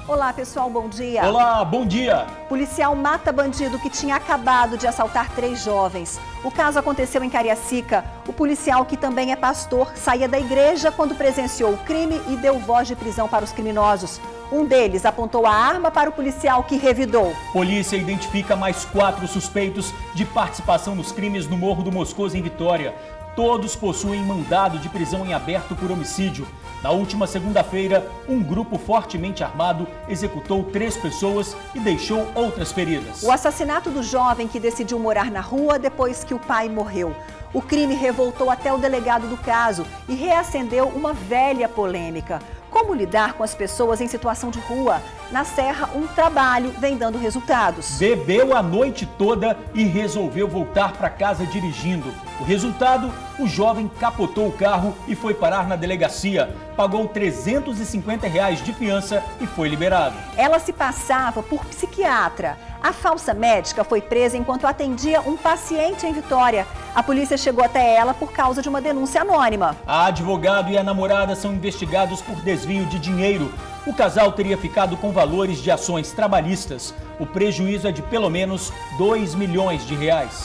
Olá, pessoal, bom dia. Olá, bom dia. Policial mata bandido que tinha acabado de assaltar 3 jovens. O caso aconteceu em Cariacica. O policial, que também é pastor, saía da igreja quando presenciou o crime e deu voz de prisão para os criminosos. Um deles apontou a arma para o policial, que revidou. Polícia identifica mais 4 suspeitos de participação nos crimes no Morro do Moscoso, em Vitória. Todos possuem mandado de prisão em aberto por homicídio. Na última segunda-feira, um grupo fortemente armado executou 3 pessoas e deixou outras feridas. O assassinato do jovem que decidiu morar na rua depois que o pai morreu. O crime revoltou até o delegado do caso e reacendeu uma velha polêmica. Como lidar com as pessoas em situação de rua? Na Serra, um trabalho vem dando resultados. Bebeu a noite toda e resolveu voltar para casa dirigindo. O resultado, o jovem capotou o carro e foi parar na delegacia. Pagou R$ 350 de fiança e foi liberado. Ela se passava por psiquiatra. A falsa médica foi presa enquanto atendia um paciente em Vitória. A polícia chegou até ela por causa de uma denúncia anônima. A advogado e a namorada são investigados por desvio de dinheiro. O casal teria ficado com valores de ações trabalhistas. O prejuízo é de pelo menos R$ 2 milhões.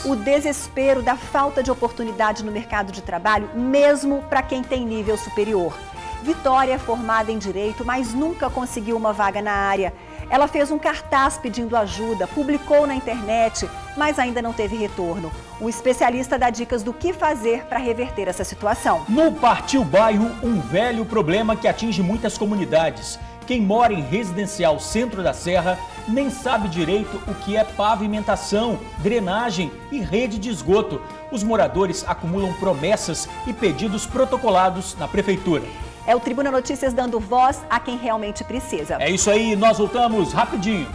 O desespero da falta de oportunidade no mercado de trabalho, mesmo para quem tem nível superior. Vitória é formada em Direito, mas nunca conseguiu uma vaga na área. Ela fez um cartaz pedindo ajuda, publicou na internet, mas ainda não teve retorno. Um especialista dá dicas do que fazer para reverter essa situação. No Partiu Bairro, um velho problema que atinge muitas comunidades. Quem mora em residencial Centro da Serra nem sabe direito o que é pavimentação, drenagem e rede de esgoto. Os moradores acumulam promessas e pedidos protocolados na prefeitura. É o Tribuna Notícias dando voz a quem realmente precisa. É isso aí, nós voltamos rapidinho.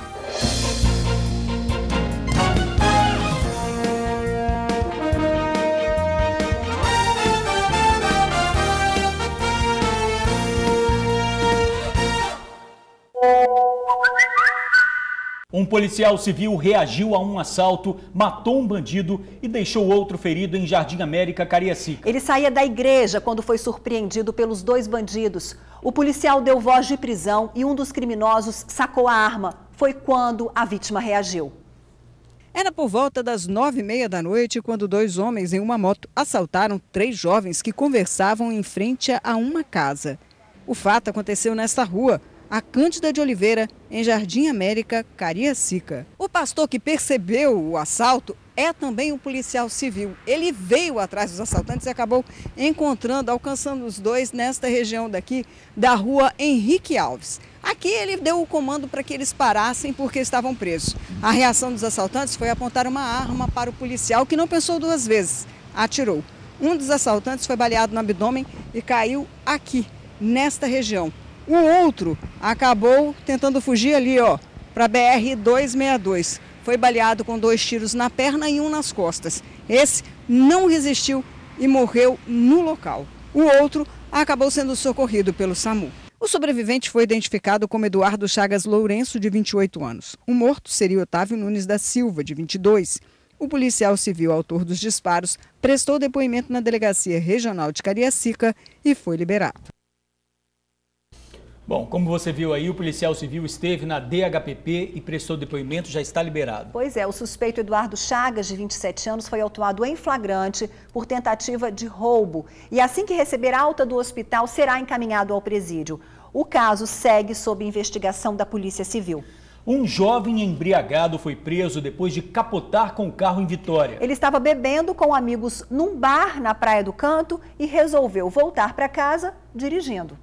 Um policial civil reagiu a um assalto, matou um bandido e deixou outro ferido em Jardim América, Cariacica. Ele saía da igreja quando foi surpreendido pelos 2 bandidos. O policial deu voz de prisão e um dos criminosos sacou a arma. Foi quando a vítima reagiu. Era por volta das 9h30 da noite quando 2 homens em uma moto assaltaram 3 jovens que conversavam em frente a uma casa. O fato aconteceu nesta rua, a Cândida de Oliveira, em Jardim América, Cariacica. O pastor que percebeu o assalto é também um policial civil. Ele veio atrás dos assaltantes e acabou alcançando os 2 nesta região daqui da rua Henrique Alves. Aqui ele deu o comando para que eles parassem porque estavam presos. A reação dos assaltantes foi apontar uma arma para o policial, que não pensou 2 vezes, atirou. Um dos assaltantes foi baleado no abdômen e caiu aqui, nesta região. O outro acabou tentando fugir ali, para a BR-262. Foi baleado com 2 tiros na perna e um nas costas. Esse não resistiu e morreu no local. O outro acabou sendo socorrido pelo SAMU. O sobrevivente foi identificado como Eduardo Chagas Lourenço, de 28 anos. O morto seria Otávio Nunes da Silva, de 22. O policial civil autor dos disparos prestou depoimento na Delegacia Regional de Cariacica e foi liberado. Bom, como você viu aí, o policial civil esteve na DHPP e prestou depoimento, já está liberado. Pois é, o suspeito Eduardo Chagas, de 27 anos, foi autuado em flagrante por tentativa de roubo. E assim que receber alta do hospital, será encaminhado ao presídio. O caso segue sob investigação da Polícia Civil. Um jovem embriagado foi preso depois de capotar com o carro em Vitória. Ele estava bebendo com amigos num bar na Praia do Canto e resolveu voltar para casa dirigindo.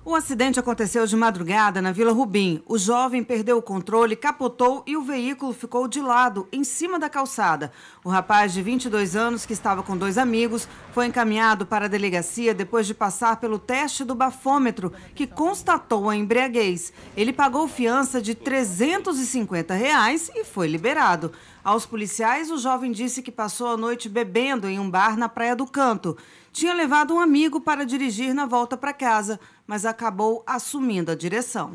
O acidente aconteceu de madrugada na Vila Rubim. O jovem perdeu o controle, capotou e o veículo ficou de lado, em cima da calçada. O rapaz de 22 anos, que estava com 2 amigos, foi encaminhado para a delegacia depois de passar pelo teste do bafômetro, que constatou a embriaguez. Ele pagou fiança de R$ 350 e foi liberado. Aos policiais, o jovem disse que passou a noite bebendo em um bar na Praia do Canto. Tinha levado um amigo para dirigir na volta para casa, mas acabou assumindo a direção.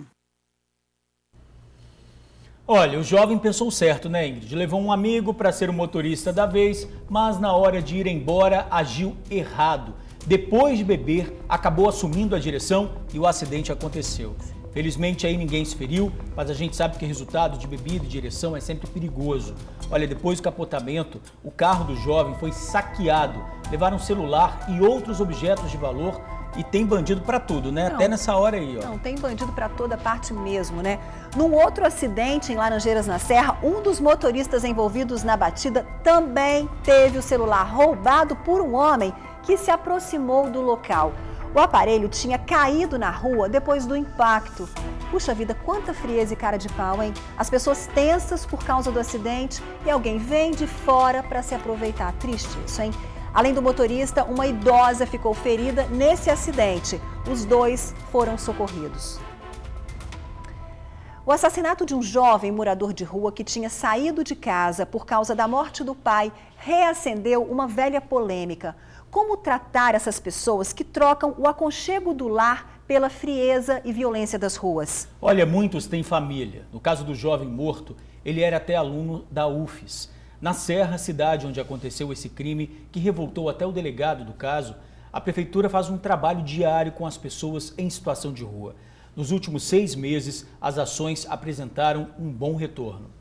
Olha, o jovem pensou certo, né, Ingrid? Levou um amigo para ser o motorista da vez, mas na hora de ir embora agiu errado. Depois de beber, acabou assumindo a direção e o acidente aconteceu. Felizmente aí ninguém se feriu, mas a gente sabe que resultado de bebida e direção é sempre perigoso. Olha, depois do capotamento, o carro do jovem foi saqueado. Levaram celular e outros objetos de valor e tem bandido pra tudo, né? Não, até nessa hora aí, ó. Não, tem bandido pra toda parte mesmo, né? Num outro acidente em Laranjeiras na Serra, um dos motoristas envolvidos na batida também teve o celular roubado por um homem que se aproximou do local. O aparelho tinha caído na rua depois do impacto. Puxa vida, quanta frieza e cara de pau, hein? As pessoas tensas por causa do acidente e alguém vem de fora para se aproveitar. Triste isso, hein? Além do motorista, uma idosa ficou ferida nesse acidente. Os dois foram socorridos. O assassinato de um jovem morador de rua que tinha saído de casa por causa da morte do pai reacendeu uma velha polêmica. Como tratar essas pessoas que trocam o aconchego do lar pela frieza e violência das ruas? Olha, muitos têm família. No caso do jovem morto, ele era até aluno da UFES. Na Serra, cidade onde aconteceu esse crime, que revoltou até o delegado do caso, a prefeitura faz um trabalho diário com as pessoas em situação de rua. Nos últimos 6 meses, as ações apresentaram um bom retorno.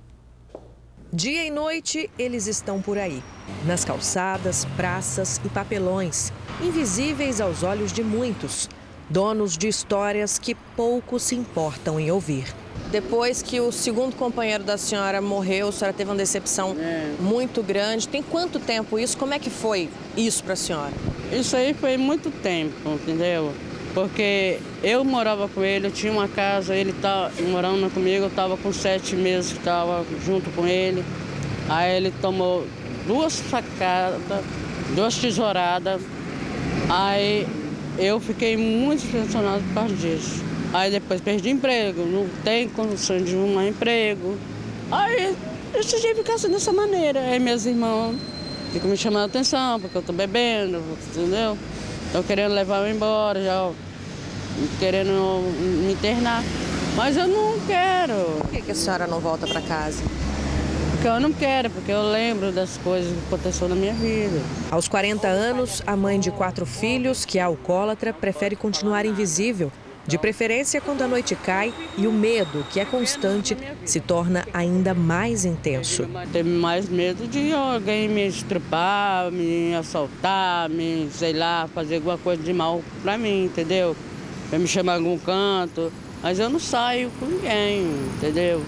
Dia e noite, eles estão por aí, nas calçadas, praças e papelões, invisíveis aos olhos de muitos, donos de histórias que poucos se importam em ouvir. Depois que o segundo companheiro da senhora morreu, a senhora teve uma decepção muito grande. Tem quanto tempo isso? Como é que foi isso para a senhora? Isso aí foi muito tempo, entendeu? Porque eu morava com ele, eu tinha uma casa, ele estava morando comigo, eu estava com 7 meses que estava junto com ele. Aí ele tomou 2 facadas, 2 tesouradas. Aí eu fiquei muito impressionado por causa disso. Aí depois perdi emprego, não tenho condição de arrumar emprego. Aí eu decidi ficar assim dessa maneira. Aí meus irmãos ficam me chamando a atenção, porque eu estou bebendo, entendeu? Estão querendo levar eu embora, já querendo me internar. Mas eu não quero. Por que a senhora não volta para casa? Porque eu não quero, porque eu lembro das coisas que aconteceram na minha vida. Aos 40 anos, a mãe de 4 filhos, que é alcoólatra, prefere continuar invisível. De preferência quando a noite cai e o medo, que é constante, se torna ainda mais intenso. Tenho mais medo de alguém me estrupar, me assaltar, sei lá, fazer alguma coisa de mal pra mim, entendeu? Vai me chamar a algum canto, mas eu não saio com ninguém, entendeu?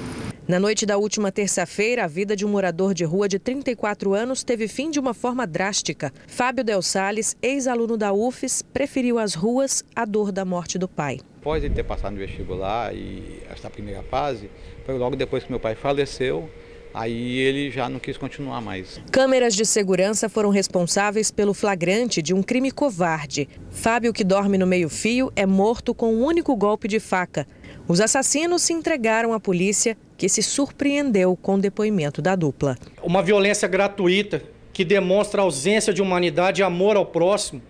Na noite da última terça-feira, a vida de um morador de rua de 34 anos teve fim de uma forma drástica. Fábio Del Salles, ex-aluno da UFES, preferiu as ruas à dor da morte do pai. Após ele ter passado no vestibular e essa primeira fase, foi logo depois que meu pai faleceu, aí ele já não quis continuar mais. Câmeras de segurança foram responsáveis pelo flagrante de um crime covarde. Fábio, que dorme no meio-fio, é morto com um único golpe de faca. Os assassinos se entregaram à polícia, que se surpreendeu com o depoimento da dupla. Uma violência gratuita que demonstra a ausência de humanidade e amor ao próximo,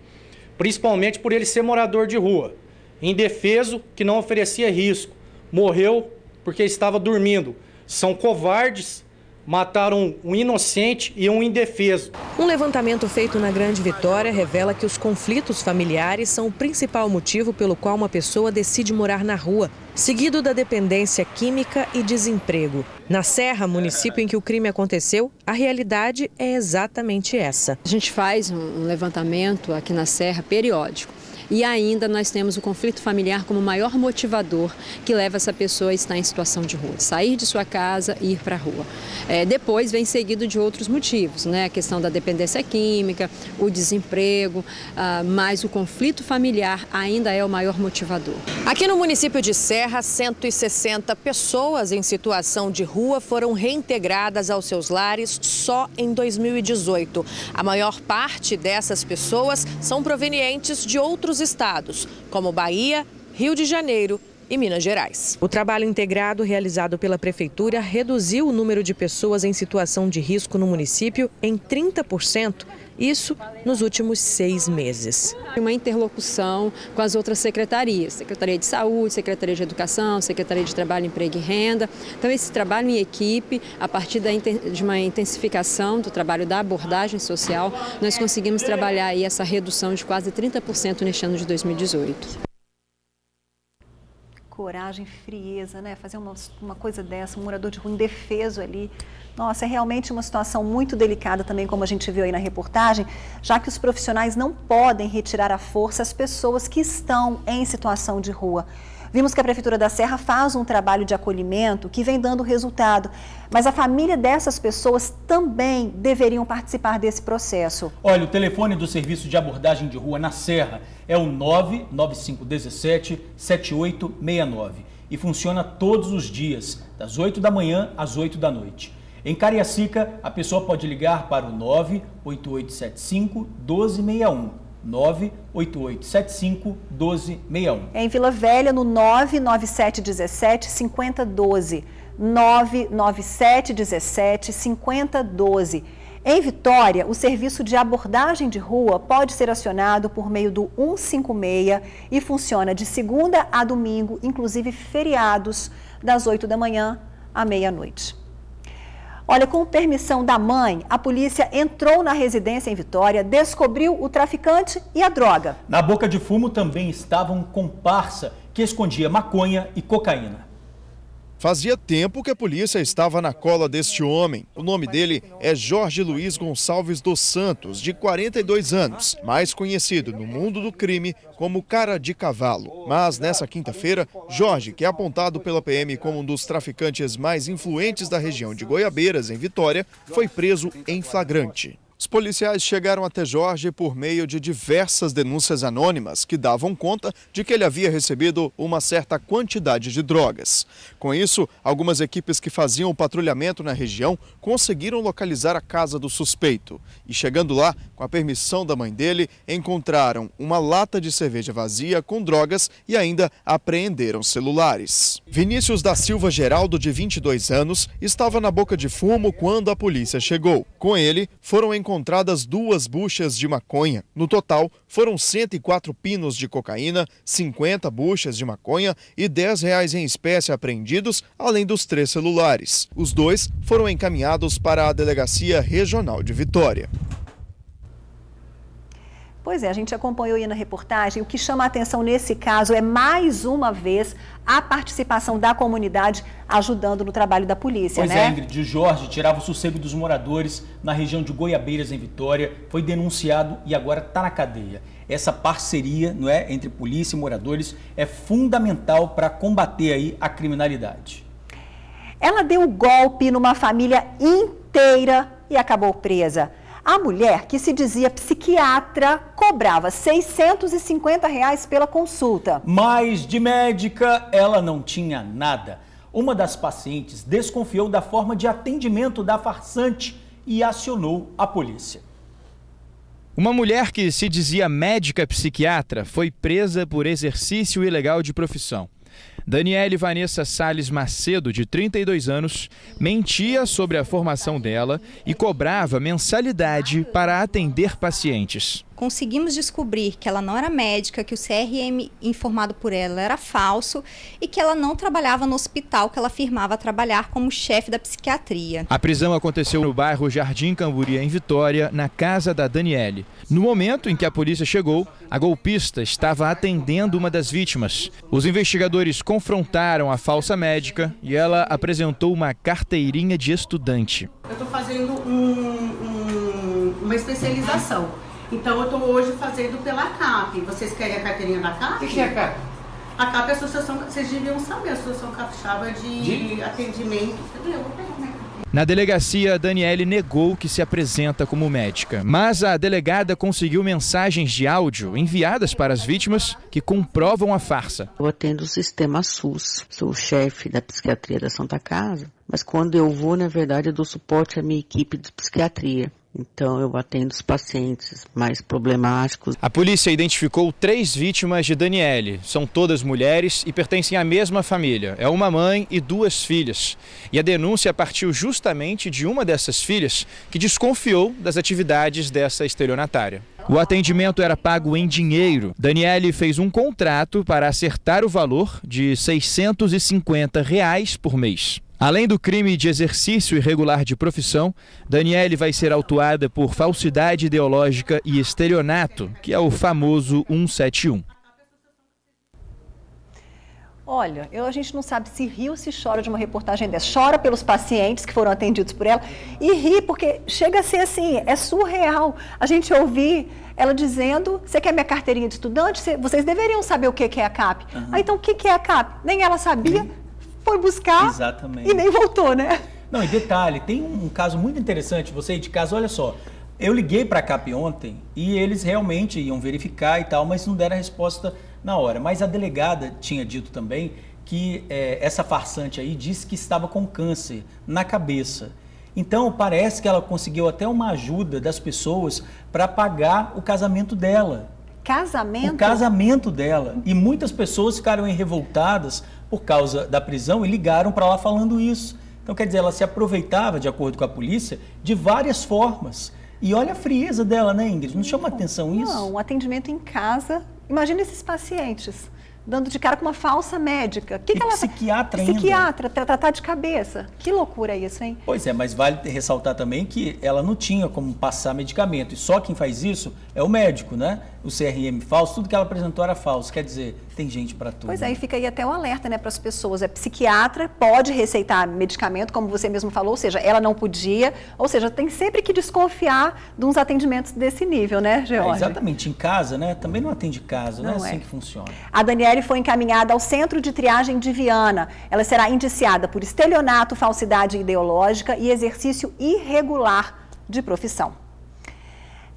principalmente por ele ser morador de rua. Indefeso, que não oferecia risco. Morreu porque estava dormindo. São covardes, mataram um inocente e um indefeso. Um levantamento feito na Grande Vitória revela que os conflitos familiares são o principal motivo pelo qual uma pessoa decide morar na rua, seguido da dependência química e desemprego. Na Serra, município em que o crime aconteceu, a realidade é exatamente essa. A gente faz um levantamento aqui na Serra periódico. E ainda nós temos o conflito familiar como maior motivador que leva essa pessoa a estar em situação de rua, sair de sua casa e ir para a rua. Depois vem seguido de outros motivos, né? A questão da dependência química, o desemprego, mas o conflito familiar ainda é o maior motivador. Aqui no município de Serra, 160 pessoas em situação de rua foram reintegradas aos seus lares só em 2018. A maior parte dessas pessoas são provenientes de outros estados, como Bahia, Rio de Janeiro e Minas Gerais. O trabalho integrado realizado pela Prefeitura reduziu o número de pessoas em situação de risco no município em 30%, isso nos últimos 6 meses. Uma interlocução com as outras secretarias, Secretaria de Saúde, Secretaria de Educação, Secretaria de Trabalho, Emprego e Renda. Então esse trabalho em equipe, a partir de uma intensificação do trabalho da abordagem social, nós conseguimos trabalhar aí essa redução de quase 30% neste ano de 2018. coragem, frieza, né? Fazer uma coisa dessa, um morador de rua indefeso ali. Nossa, é realmente uma situação muito delicada também, como a gente viu aí na reportagem, já que os profissionais não podem retirar à força as pessoas que estão em situação de rua. Vimos que a Prefeitura da Serra faz um trabalho de acolhimento que vem dando resultado, mas a família dessas pessoas também deveriam participar desse processo. Olha, o telefone do Serviço de Abordagem de Rua na Serra é o 99517-7869 e funciona todos os dias, das 8 da manhã às 8 da noite. Em Cariacica, a pessoa pode ligar para o 98875-1261. 98875-1261. Em Vila Velha, no 99717-5012. 99717-5012. Em Vitória, o serviço de abordagem de rua pode ser acionado por meio do 156 e funciona de segunda a domingo, inclusive feriados, das 8 da manhã à meia-noite. Olha, com permissão da mãe, a polícia entrou na residência em Vitória, descobriu o traficante e a droga. Na boca de fumo também estava um comparsa que escondia maconha e cocaína. Fazia tempo que a polícia estava na cola deste homem. O nome dele é Jorge Luiz Gonçalves dos Santos, de 42 anos, mais conhecido no mundo do crime como Cara de Cavalo. Mas nessa quinta-feira, Jorge, que é apontado pela PM como um dos traficantes mais influentes da região de Goiabeiras, em Vitória, foi preso em flagrante. Os policiais chegaram até Jorge por meio de diversas denúncias anônimas que davam conta de que ele havia recebido uma certa quantidade de drogas. Com isso, algumas equipes que faziam o patrulhamento na região conseguiram localizar a casa do suspeito. E chegando lá, com a permissão da mãe dele, encontraram uma lata de cerveja vazia com drogas e ainda apreenderam celulares. Vinícius da Silva Geraldo, de 22 anos, estava na boca de fumo quando a polícia chegou. Com ele, foram encontradas 2 buchas de maconha. No total, foram 104 pinos de cocaína, 50 buchas de maconha e R$10 em espécie apreendidos, além dos 3 celulares. Os 2 foram encaminhados para a Delegacia Regional de Vitória. Pois é, a gente acompanhou aí na reportagem. O que chama a atenção nesse caso é, mais uma vez, a participação da comunidade ajudando no trabalho da polícia, né? Pois é, Ingrid, o Jorge tirava o sossego dos moradores na região de Goiabeiras, em Vitória, foi denunciado e agora está na cadeia. Essa parceria, não é, entre polícia e moradores é fundamental para combater aí a criminalidade. Ela deu golpe numa família inteira e acabou presa. A mulher, que se dizia psiquiatra, cobrava R$650 pela consulta. Mas de médica ela não tinha nada. Uma das pacientes desconfiou da forma de atendimento da farsante e acionou a polícia. Uma mulher que se dizia médica psiquiatra foi presa por exercício ilegal de profissão. Daniele Vanessa Salles Macedo, de 32 anos, mentia sobre a formação dela e cobrava mensalidade para atender pacientes. Conseguimos descobrir que ela não era médica, que o CRM informado por ela era falso e que ela não trabalhava no hospital que ela afirmava trabalhar como chefe da psiquiatria. A prisão aconteceu no bairro Jardim Camburi, em Vitória, na casa da Daniele. No momento em que a polícia chegou, a golpista estava atendendo uma das vítimas. Os investigadores confrontaram a falsa médica e ela apresentou uma carteirinha de estudante. Eu estou fazendo uma especialização. Então, eu estou hoje fazendo pela CAP. Vocês querem a carteirinha da CAP? O que é a CAP? A CAP é a Associação, vocês deviam saber, a Associação Capixaba de Atendimento. Eu vou pegar minha carteirinha. Na delegacia, a Daniele negou que se apresenta como médica. Mas a delegada conseguiu mensagens de áudio enviadas para as vítimas que comprovam a farsa. Eu atendo o sistema SUS, sou o chefe da psiquiatria da Santa Casa, mas quando eu vou, na verdade, eu dou suporte à minha equipe de psiquiatria. Então eu atendo os pacientes mais problemáticos. A polícia identificou 3 vítimas de Daniele. São todas mulheres e pertencem à mesma família. É uma mãe e 2 filhas. E a denúncia partiu justamente de uma dessas filhas que desconfiou das atividades dessa estelionatária. O atendimento era pago em dinheiro. Daniele fez um contrato para acertar o valor de R$650 por mês. Além do crime de exercício irregular de profissão, Daniele vai ser autuada por falsidade ideológica e estelionato, que é o famoso 171. Olha, a gente não sabe se ri ou se chora de uma reportagem dessa. Chora pelos pacientes que foram atendidos por ela e ri porque chega a ser assim, é surreal. A gente ouvir ela dizendo, você quer minha carteirinha de estudante? Vocês deveriam saber o que é a CAP. Ah, então o que é a CAP? Nem ela sabia, foi buscar. Exatamente. E nem voltou, né? Não, e detalhe, tem um caso muito interessante, você aí de casa, olha só. Eu liguei para a CAP ontem e eles realmente iam verificar e tal, mas não deram a resposta na hora. Mas a delegada tinha dito também que essa farsante aí disse que estava com câncer na cabeça. Então parece que ela conseguiu até uma ajuda das pessoas para pagar o casamento dela. Casamento? O casamento dela. E muitas pessoas ficaram revoltadas por causa da prisão e ligaram para lá falando isso. Então quer dizer, ela se aproveitava, de acordo com a polícia, de várias formas. E olha a frieza dela, né, Ingrid? Não chama atenção isso? Não, um atendimento em casa. Imagina esses pacientes dando de cara com uma falsa médica. Que ela psiquiatra ainda. Psiquiatra, para tratar de cabeça. Que loucura isso, hein? Pois é, mas vale ressaltar também que ela não tinha como passar medicamento. E só quem faz isso é o médico, né? O CRM falso, tudo que ela apresentou era falso. Quer dizer, tem gente para tudo. Pois é, e fica aí até o alerta, né, para as pessoas. É psiquiatra, pode receitar medicamento, como você mesmo falou, ou seja, ela não podia. Ou seja, tem sempre que desconfiar de uns atendimentos desse nível, né, George? Exatamente, em casa, né? Também não atende casa, não é assim que funciona. A Daniele foi encaminhada ao Centro de Triagem de Viana. Ela será indiciada por estelionato, falsidade ideológica e exercício irregular de profissão.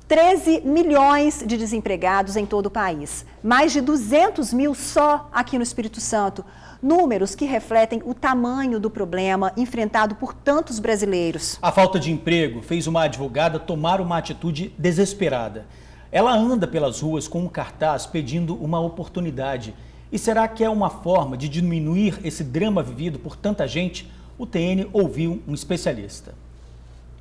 13 milhões de desempregados em todo o país. Mais de 200 mil só aqui no Espírito Santo. Números que refletem o tamanho do problema enfrentado por tantos brasileiros. A falta de emprego fez uma advogada tomar uma atitude desesperada. Ela anda pelas ruas com um cartaz pedindo uma oportunidade. E será que é uma forma de diminuir esse drama vivido por tanta gente? O TN ouviu um especialista.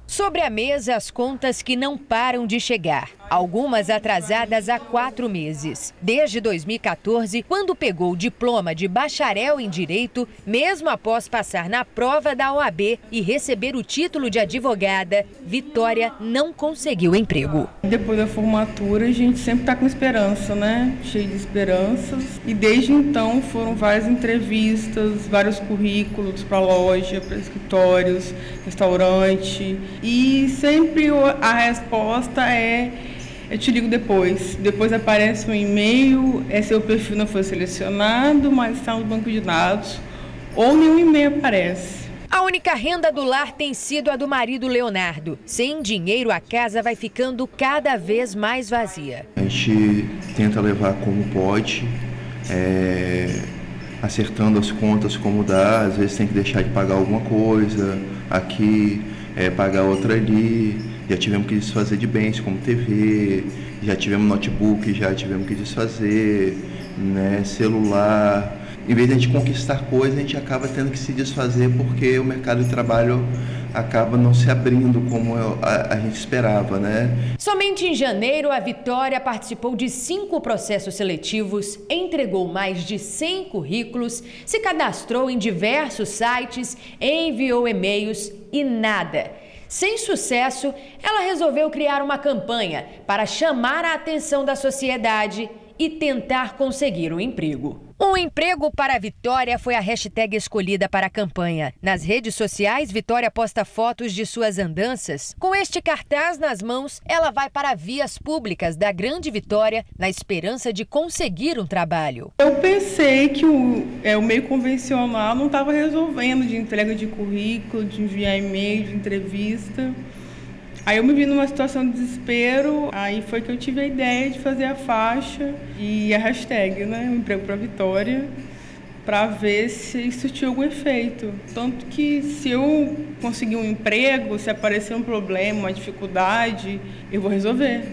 Sobre a mesa, as contas que não param de chegar. Algumas atrasadas há 4 meses. Desde 2014, quando pegou o diploma de bacharel em Direito, mesmo após passar na prova da OAB e receber o título de advogada, Vitória não conseguiu emprego. Depois da formatura, a gente sempre está com esperança, né? Cheio de esperanças. E desde então foram várias entrevistas, vários currículos para loja, para escritórios, restaurante. E sempre a resposta é: eu te ligo depois. Depois aparece um e-mail, seu perfil não foi selecionado, mas está no banco de dados. Ou nenhum e-mail aparece. A única renda do lar tem sido a do marido Leonardo. Sem dinheiro, a casa vai ficando cada vez mais vazia. A gente tenta levar como pode, acertando as contas como dá. Às vezes tem que deixar de pagar alguma coisa aqui, pagar outra ali. Já tivemos que desfazer de bens como TV, já tivemos notebook, já tivemos que desfazer, né, celular. Em vez de a gente conquistar coisas, a gente acaba tendo que se desfazer porque o mercado de trabalho acaba não se abrindo como a gente esperava, né? Somente em janeiro, a Vitória participou de 5 processos seletivos, entregou mais de 100 currículos, se cadastrou em diversos sites, enviou e-mails e nada. Sem sucesso, ela resolveu criar uma campanha para chamar a atenção da sociedade e tentar conseguir um emprego. Um emprego para a Vitória foi a hashtag escolhida para a campanha. Nas redes sociais, Vitória posta fotos de suas andanças. Com este cartaz nas mãos, ela vai para vias públicas da Grande Vitória na esperança de conseguir um trabalho. Eu pensei que o meio convencional não estava resolvendo de entrega de currículo, de enviar e-mail, de entrevista. Aí eu me vi numa situação de desespero, aí foi que eu tive a ideia de fazer a faixa e a hashtag, né, o emprego para Vitória, para ver se isso tinha algum efeito. Tanto que se eu conseguir um emprego, se aparecer um problema, uma dificuldade, eu vou resolver.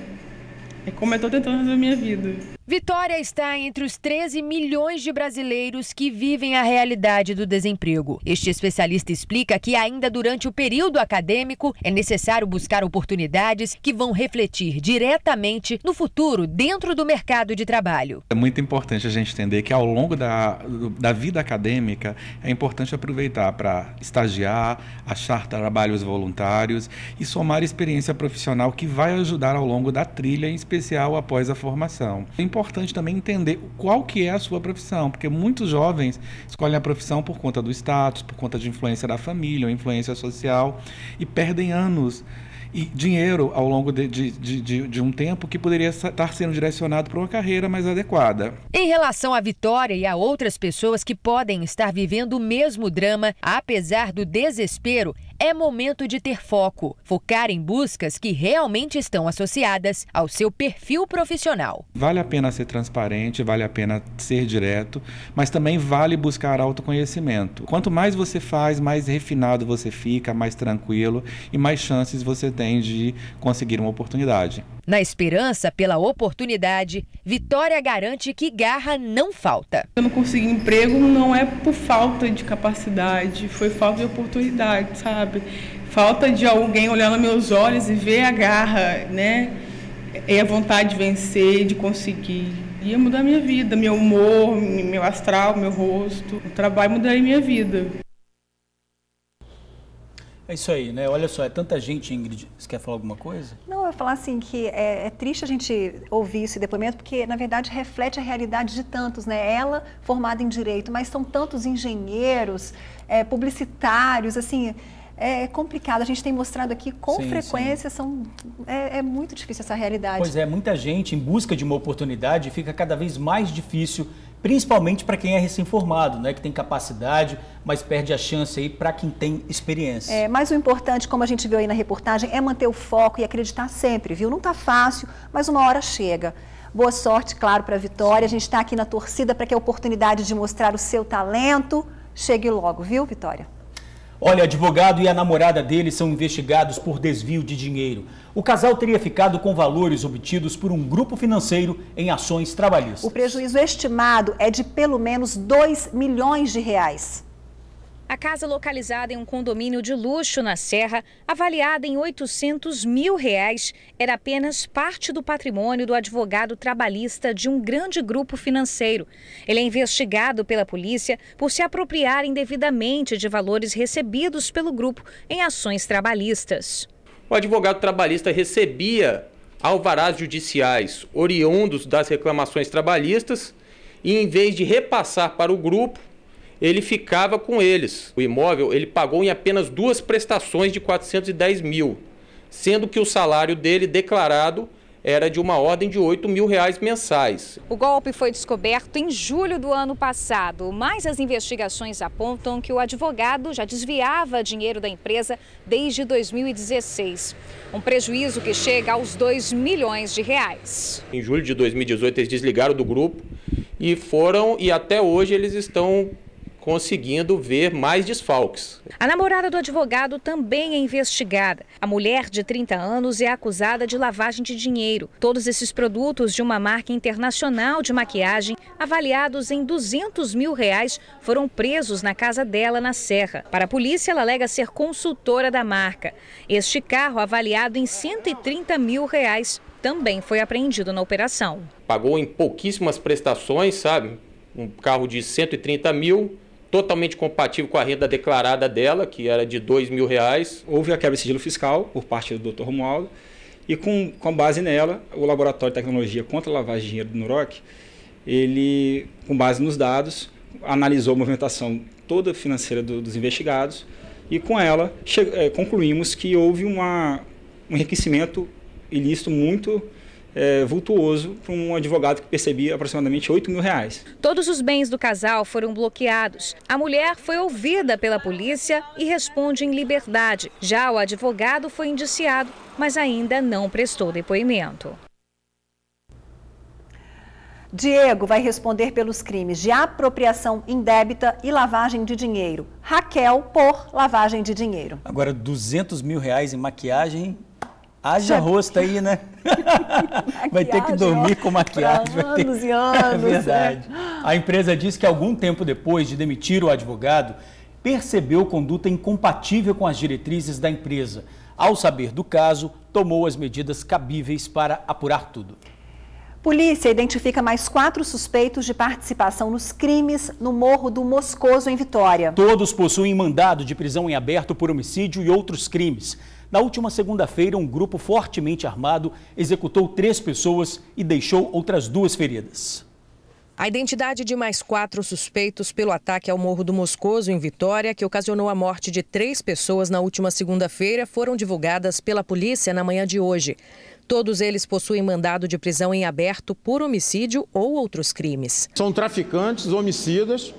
É como eu estou tentando resolver a minha vida. Vitória está entre os 13 milhões de brasileiros que vivem a realidade do desemprego. Este especialista explica que ainda durante o período acadêmico é necessário buscar oportunidades que vão refletir diretamente no futuro dentro do mercado de trabalho. É muito importante a gente entender que ao longo da vida acadêmica é importante aproveitar para estagiar, achar trabalhos voluntários e somar experiência profissional que vai ajudar ao longo da trilha, em especial após a formação. É importante também entender qual que é a sua profissão, porque muitos jovens escolhem a profissão por conta do status, por conta de influência da família, ou influência social, e perdem anos e dinheiro ao longo de um tempo que poderia estar sendo direcionado para uma carreira mais adequada. Em relação à Vitória e a outras pessoas que podem estar vivendo o mesmo drama, apesar do desespero, é momento de ter foco, focar em buscas que realmente estão associadas ao seu perfil profissional. Vale a pena ser transparente, vale a pena ser direto, mas também vale buscar autoconhecimento. Quanto mais você faz, mais refinado você fica, mais tranquilo e mais chances você tem de conseguir uma oportunidade. Na esperança pela oportunidade, Vitória garante que garra não falta. Eu não consegui emprego não é por falta de capacidade, foi falta de oportunidade, sabe? Falta de alguém olhar nos meus olhos e ver a garra, né? E a vontade de vencer, de conseguir. Ia mudar minha vida, meu humor, meu astral, meu rosto. O trabalho mudaria minha vida. É isso aí, né? Olha só, é tanta gente, Ingrid. Você quer falar alguma coisa? Não, eu ia falar assim que é triste a gente ouvir esse depoimento, porque, na verdade, reflete a realidade de tantos, né? Ela formada em Direito, mas são tantos engenheiros, publicitários, assim, é complicado. A gente tem mostrado aqui com frequência, é muito difícil essa realidade. Pois é, muita gente em busca de uma oportunidade fica cada vez mais difícil, principalmente para quem é recém-formado, né, que tem capacidade, mas perde a chance aí para quem tem experiência. Mas o importante, como a gente viu aí na reportagem, é manter o foco e acreditar sempre, viu? Não está fácil, mas uma hora chega. Boa sorte, claro, para a Vitória. A gente está aqui na torcida para que a oportunidade de mostrar o seu talento chegue logo, viu, Vitória? Olha, advogado e a namorada dele são investigados por desvio de dinheiro. O casal teria ficado com valores obtidos por um grupo financeiro em ações trabalhistas. O prejuízo estimado é de pelo menos 2 milhões de reais. A casa localizada em um condomínio de luxo na Serra, avaliada em R$800 mil, era apenas parte do patrimônio do advogado trabalhista de um grande grupo financeiro. Ele é investigado pela polícia por se apropriar indevidamente de valores recebidos pelo grupo em ações trabalhistas. O advogado trabalhista recebia alvarás judiciais oriundos das reclamações trabalhistas e, em vez de repassar para o grupo, ele ficava com eles. O imóvel ele pagou em apenas 2 prestações de 410 mil, sendo que o salário dele declarado era de uma ordem de R$8 mil mensais. O golpe foi descoberto em julho do ano passado, mas as investigações apontam que o advogado já desviava dinheiro da empresa desde 2016. Um prejuízo que chega aos R$2 milhões. Em julho de 2018 eles desligaram do grupo e até hoje eles estão conseguindo ver mais desfalques. A namorada do advogado também é investigada. A mulher de 30 anos é acusada de lavagem de dinheiro. Todos esses produtos de uma marca internacional de maquiagem, avaliados em R$200 mil, foram presos na casa dela na Serra. Para a polícia, ela alega ser consultora da marca. Este carro, avaliado em R$130 mil, também foi apreendido na operação. Pagou em pouquíssimas prestações, sabe? Um carro de 130 mil, totalmente compatível com a renda declarada dela, que era de R$2 mil. Houve a quebra de sigilo fiscal por parte do Dr. Romualdo e com base nela, o Laboratório de Tecnologia contra a Lavagem de Dinheiro do NUROC, ele, com base nos dados, analisou a movimentação toda financeira dos investigados e com ela concluímos que houve um enriquecimento ilícito muito vultuoso para um advogado que percebia aproximadamente R$8 mil. Todos os bens do casal foram bloqueados. A mulher foi ouvida pela polícia e responde em liberdade. Já o advogado foi indiciado, mas ainda não prestou depoimento. Diego vai responder pelos crimes de apropriação indébita e lavagem de dinheiro. Raquel por lavagem de dinheiro. Agora, R$200 mil em maquiagem... Haja rosto aí, né? Vai ter que dormir com maquiagem. Anos e anos. É verdade. A empresa diz que algum tempo depois de demitir o advogado, percebeu conduta incompatível com as diretrizes da empresa. Ao saber do caso, tomou as medidas cabíveis para apurar tudo. Polícia identifica mais 4 suspeitos de participação nos crimes no Morro do Moscoso, em Vitória. Todos possuem mandado de prisão em aberto por homicídio e outros crimes. Na última segunda-feira, um grupo fortemente armado executou 3 pessoas e deixou outras 2 feridas. A identidade de mais 4 suspeitos pelo ataque ao Morro do Moscoso, em Vitória, que ocasionou a morte de 3 pessoas na última segunda-feira, foram divulgadas pela polícia na manhã de hoje. Todos eles possuem mandado de prisão em aberto por homicídio ou outros crimes. São traficantes, homicidas,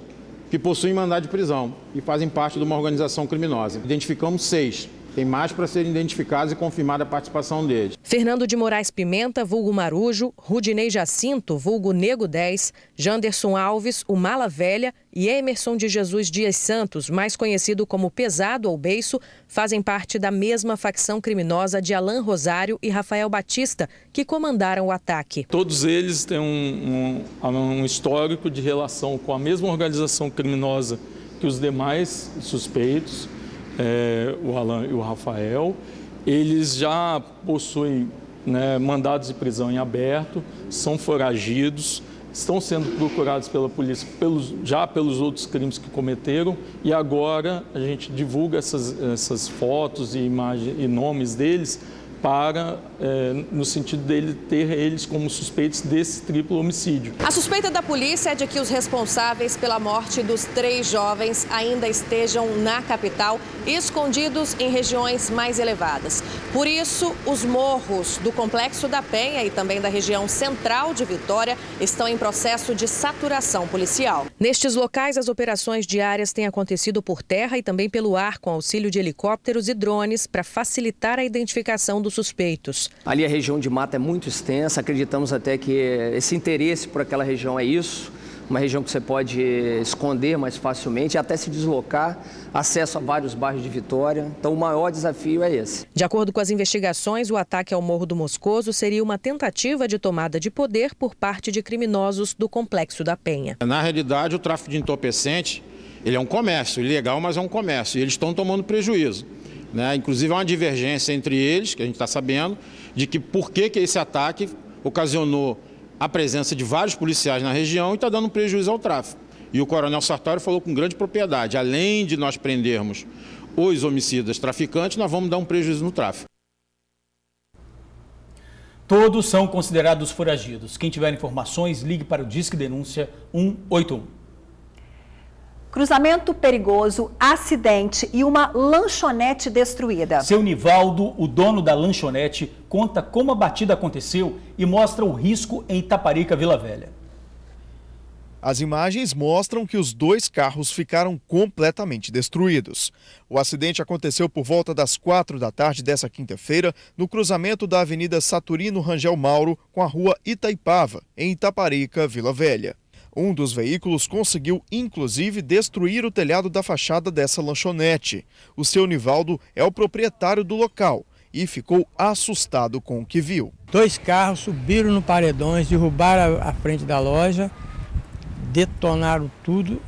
que possuem mandado de prisão e fazem parte de uma organização criminosa. Identificamos 6. Tem mais para serem identificados e confirmada a participação deles. Fernando de Moraes Pimenta, vulgo Marujo, Rudinei Jacinto, vulgo Nego 10, Janderson Alves, o Mala Velha e Emerson de Jesus Dias Santos, mais conhecido como Pesado ou Beiço, fazem parte da mesma facção criminosa de Alan Rosário e Rafael Batista, que comandaram o ataque. Todos eles têm um histórico de relação com a mesma organização criminosa que os demais suspeitos. O Alan e o Rafael, eles já possuem mandados de prisão em aberto, são foragidos, estão sendo procurados pela polícia pelos outros crimes que cometeram e agora a gente divulga essas fotos e imagens e nomes deles no sentido dele ter eles como suspeitos desse triplo homicídio. A suspeita da polícia é de que os responsáveis pela morte dos 3 jovens ainda estejam na capital, escondidos em regiões mais elevadas. Por isso, os morros do Complexo da Penha e também da região central de Vitória estão em processo de saturação policial. Nestes locais, as operações diárias têm acontecido por terra e também pelo ar, com auxílio de helicópteros e drones para facilitar a identificação dos suspeitos. Ali a região de mata é muito extensa, acreditamos até que esse interesse por aquela região é isso, uma região que você pode esconder mais facilmente e até se deslocar, acesso a vários bairros de Vitória, então o maior desafio é esse. De acordo com as investigações, o ataque ao Morro do Moscoso seria uma tentativa de tomada de poder por parte de criminosos do Complexo da Penha. Na realidade, o tráfico de entorpecente, ele é um comércio, ilegal, mas é um comércio, e eles estão tomando prejuízo. Inclusive há uma divergência entre eles, que a gente está sabendo, de que por que esse ataque ocasionou a presença de vários policiais na região e está dando prejuízo ao tráfico. E o coronel Sartório falou com grande propriedade, além de nós prendermos os homicidas traficantes, nós vamos dar um prejuízo no tráfico. Todos são considerados foragidos. Quem tiver informações, ligue para o Disque Denúncia 181. Cruzamento perigoso, acidente e uma lanchonete destruída. Seu Nivaldo, o dono da lanchonete, conta como a batida aconteceu e mostra o risco em Itaparica, Vila Velha. As imagens mostram que os 2 carros ficaram completamente destruídos. O acidente aconteceu por volta das 4 da tarde dessa quinta-feira, no cruzamento da Avenida Saturino Rangel Mauro com a Rua Itaipava, em Itaparica, Vila Velha. Um dos veículos conseguiu, inclusive, destruir o telhado da fachada dessa lanchonete. O seu Nivaldo é o proprietário do local e ficou assustado com o que viu. 2 carros subiram no paredões, derrubaram a frente da loja, detonaram tudo.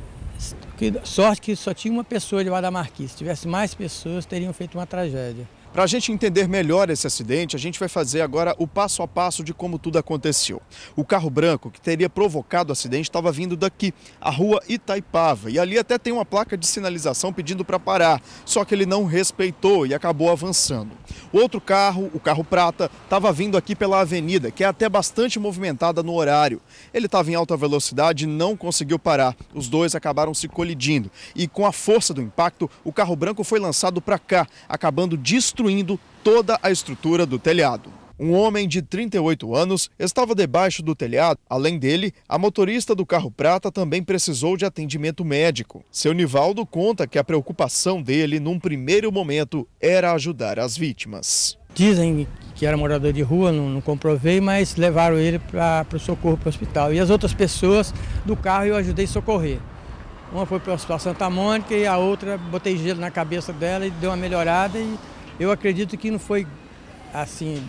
Sorte que só tinha uma pessoa debaixo da marquise. Se tivesse mais pessoas, teriam feito uma tragédia. Para a gente entender melhor esse acidente, a gente vai fazer agora o passo a passo de como tudo aconteceu. O carro branco que teria provocado o acidente estava vindo daqui, a Rua Itaipava, e ali até tem uma placa de sinalização pedindo para parar, só que ele não respeitou e acabou avançando. O outro carro, o carro prata, estava vindo aqui pela avenida, que é até bastante movimentada no horário. Ele estava em alta velocidade e não conseguiu parar. Os 2 acabaram se colidindo e com a força do impacto, o carro branco foi lançado para cá, acabando destruindo toda a estrutura do telhado. Um homem de 38 anos estava debaixo do telhado. Além dele, a motorista do carro prata também precisou de atendimento médico. Seu Nivaldo conta que a preocupação dele, num primeiro momento, era ajudar as vítimas. Dizem que era morador de rua, não comprovei, mas levaram ele para o socorro para o hospital. E as outras pessoas do carro eu ajudei a socorrer. Uma foi para o Hospital Santa Mônica e a outra botei gelo na cabeça dela e deu uma melhorada. E eu acredito que não foi assim,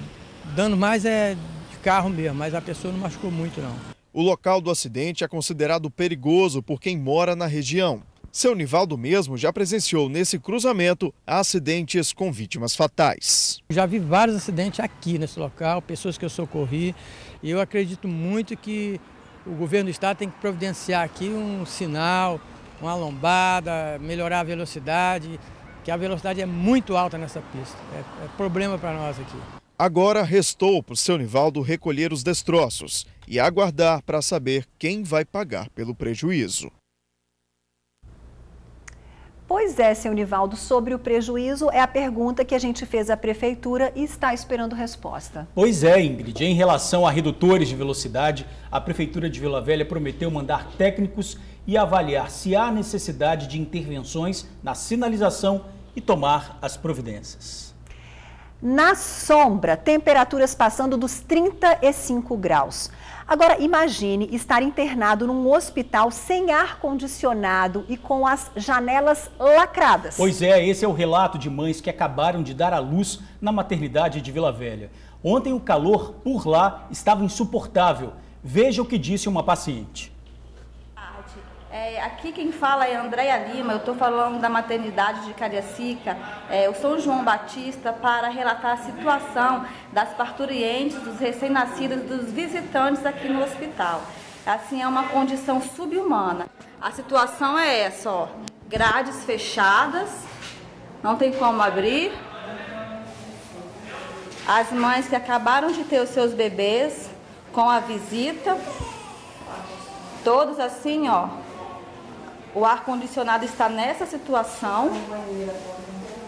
dano mais é de carro mesmo, mas a pessoa não machucou muito não. O local do acidente é considerado perigoso por quem mora na região. Seu Nivaldo mesmo já presenciou nesse cruzamento acidentes com vítimas fatais. Já vi vários acidentes aqui nesse local, pessoas que eu socorri, e eu acredito muito que o governo do estado tem que providenciar aqui um sinal, uma lombada, melhorar a velocidade, que a velocidade é muito alta nessa pista. É problema para nós aqui. Agora restou para o seu Nivaldo recolher os destroços e aguardar para saber quem vai pagar pelo prejuízo. Pois é, seu Nivaldo, sobre o prejuízo é a pergunta que a gente fez à prefeitura e está esperando resposta. Pois é, Ingrid. Em relação a redutores de velocidade, a prefeitura de Vila Velha prometeu mandar técnicos e avaliar se há necessidade de intervenções na sinalização e tomar as providências. Na sombra, temperaturas passando dos 35 graus. Agora, imagine estar internado num hospital sem ar-condicionado e com as janelas lacradas. Pois é, esse é o relato de mães que acabaram de dar à luz na maternidade de Vila Velha. Ontem o calor por lá estava insuportável. Veja o que disse uma paciente. Aqui quem fala é Andréia Lima, eu estou falando da maternidade de Cariacica, o São João Batista, para relatar a situação das parturientes, dos recém-nascidos, dos visitantes aqui no hospital. Assim, é uma condição subhumana. A situação é essa, ó, grades fechadas, não tem como abrir. As mães que acabaram de ter os seus bebês com a visita, todos assim, ó. O ar-condicionado está nessa situação,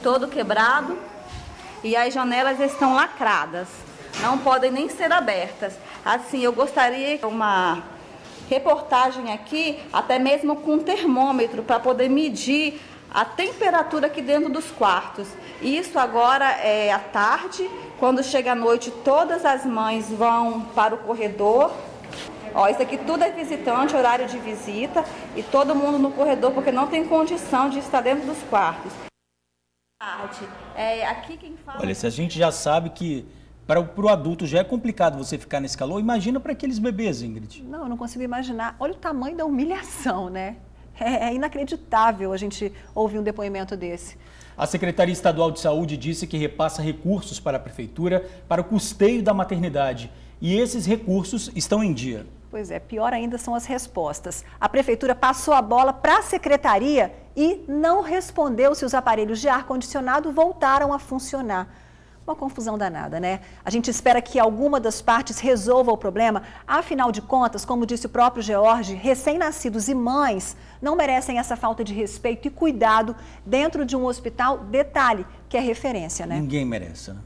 todo quebrado, e as janelas estão lacradas, não podem nem ser abertas. Assim, eu gostaria de uma reportagem aqui, até mesmo com um termômetro, para poder medir a temperatura aqui dentro dos quartos. Isso agora é à tarde, quando chega a noite, todas as mães vão para o corredor. Ó, isso aqui tudo é visitante, horário de visita, e todo mundo no corredor, porque não tem condição de estar dentro dos quartos. Aqui quem fala... Olha, se a gente já sabe que para o adulto já é complicado você ficar nesse calor, imagina para aqueles bebês, Ingrid. Não, eu não consigo imaginar. Olha o tamanho da humilhação, né? É inacreditável a gente ouvir um depoimento desse. A Secretaria Estadual de Saúde disse que repassa recursos para a Prefeitura para o custeio da maternidade. E esses recursos estão em dia. Pois é, pior ainda são as respostas. A Prefeitura passou a bola para a Secretaria e não respondeu se os aparelhos de ar-condicionado voltaram a funcionar. Uma confusão danada, né? A gente espera que alguma das partes resolva o problema. Afinal de contas, como disse o próprio George, recém-nascidos e mães não merecem essa falta de respeito e cuidado dentro de um hospital, detalhe, que é referência, né? Ninguém merece, né?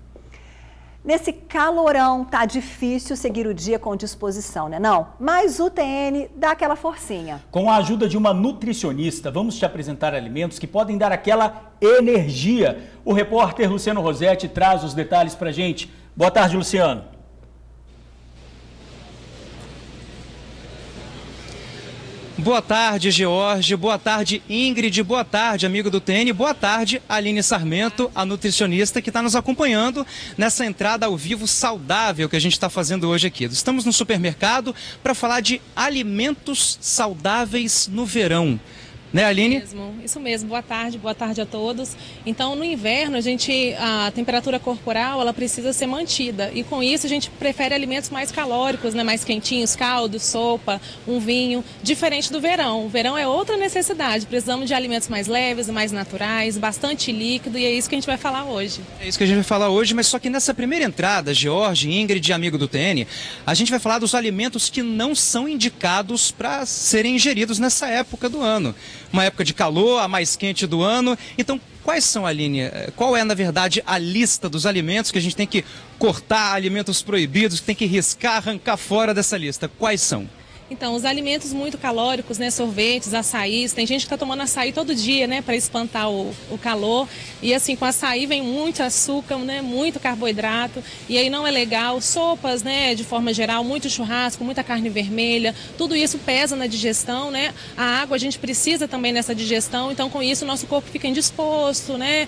Nesse calorão, tá difícil seguir o dia com disposição, né não? Mas o TN dá aquela forcinha. Com a ajuda de uma nutricionista, vamos te apresentar alimentos que podem dar aquela energia. O repórter Luciano Rosetti traz os detalhes pra gente. Boa tarde, Luciano. Boa tarde, George. Boa tarde, Ingrid. Boa tarde, amigo do TN. Boa tarde, Aline Sarmento, a nutricionista que está nos acompanhando nessa entrada ao vivo saudável que a gente está fazendo hoje aqui. Estamos no supermercado para falar de alimentos saudáveis no verão. Né, Aline? Isso mesmo. Boa tarde a todos. Então, no inverno, a temperatura corporal, ela precisa ser mantida. E com isso, a gente prefere alimentos mais calóricos, né, mais quentinhos, caldos, sopa, um vinho, diferente do verão. O verão é outra necessidade. Precisamos de alimentos mais leves, mais naturais, bastante líquido, e é isso que a gente vai falar hoje. É isso que a gente vai falar hoje, mas só que nessa primeira entrada, George, Ingrid e amigo do TN, a gente vai falar dos alimentos que não são indicados para serem ingeridos nessa época do ano. Uma época de calor, a mais quente do ano. Então, quais são, Aline? Qual é, na verdade, a lista dos alimentos que a gente tem que cortar, alimentos proibidos, que tem que riscar, arrancar fora dessa lista? Quais são? Então, os alimentos muito calóricos, né, sorvetes, açaís, tem gente que está tomando açaí todo dia, né, para espantar o calor. E assim, com açaí vem muito açúcar, né, muito carboidrato, e aí não é legal. Sopas, né, de forma geral, muito churrasco, muita carne vermelha, tudo isso pesa na digestão, né. A água a gente precisa também nessa digestão, então com isso o nosso corpo fica indisposto, né,